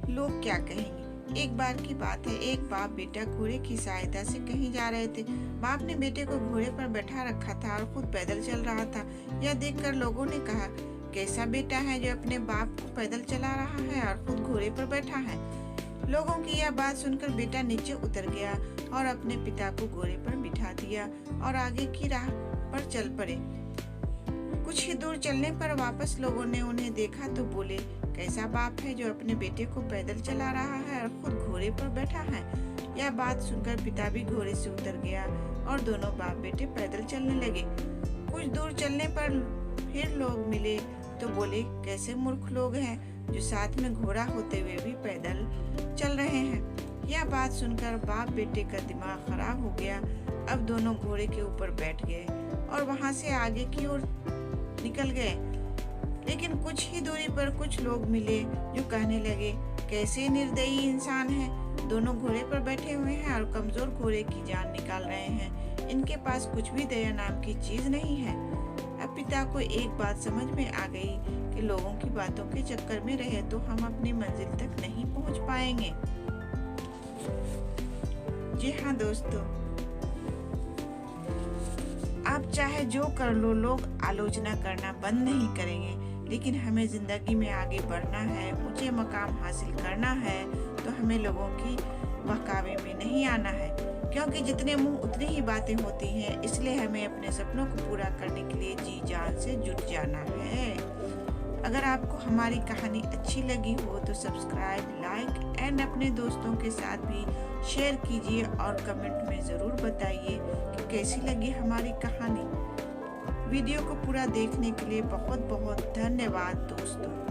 लोग क्या कहेंगे। एक बार की बात है, एक बाप बेटा घोड़े की सहायता से कहीं जा रहे थे। बाप ने बेटे को घोड़े पर बैठा रखा था और खुद पैदल चल रहा था। यह देखकर लोगों ने कहा, कैसा बेटा है जो अपने बाप को पैदल चला रहा है और खुद घोड़े पर बैठा है। लोगों की यह बात सुनकर बेटा नीचे उतर गया और अपने पिता को घोड़े पर बिठा दिया और आगे की राह पर चल पड़े। कुछ ही दूर चलने पर वापस लोगों ने उन्हें देखा तो बोले, कैसा बाप है जो अपने बेटे को पैदल चला रहा है और खुद घोड़े पर बैठा है। यह बात सुनकर पिता भी घोड़े से उतर गया और दोनों बाप बेटे पैदल चलने लगे। कुछ दूर चलने पर फिर लोग मिले तो बोले, कैसे मूर्ख लोग हैं जो साथ में घोड़ा होते हुए भी पैदल चल रहे हैं। यह बात सुनकर बाप बेटे का दिमाग खराब हो गया। अब दोनों घोड़े के ऊपर बैठ गए और वहां से आगे की ओर निकल गए। लेकिन कुछ ही दूरी पर कुछ लोग मिले जो कहने लगे, कैसे निर्दयी इंसान है, दोनों घोड़े पर बैठे हुए हैं और कमजोर घोड़े की जान निकाल रहे हैं। इनके पास कुछ भी दया नाम की चीज नहीं है। अब पिता को एक बात समझ में आ गई कि लोगों की बातों के चक्कर में रहे तो हम अपनी मंजिल तक नहीं पहुंच पाएंगे। जी हाँ दोस्तों, आप चाहे जो कर लो, लोग आलोचना करना बंद नहीं करेंगे। लेकिन हमें जिंदगी में आगे बढ़ना है, ऊंचे मकाम हासिल करना है तो हमें लोगों की बहकावे में नहीं आना है, क्योंकि जितने मुंह उतनी ही बातें होती हैं। इसलिए हमें अपने सपनों को पूरा करने के लिए जी जान से जुट जाना है। अगर आपको हमारी कहानी अच्छी लगी हो तो सब्सक्राइब, लाइक एंड अपने दोस्तों के साथ भी शेयर कीजिए और कमेंट में ज़रूर बताइए कि कैसी लगी हमारी कहानी। वीडियो को पूरा देखने के लिए बहुत बहुत धन्यवाद दोस्तों।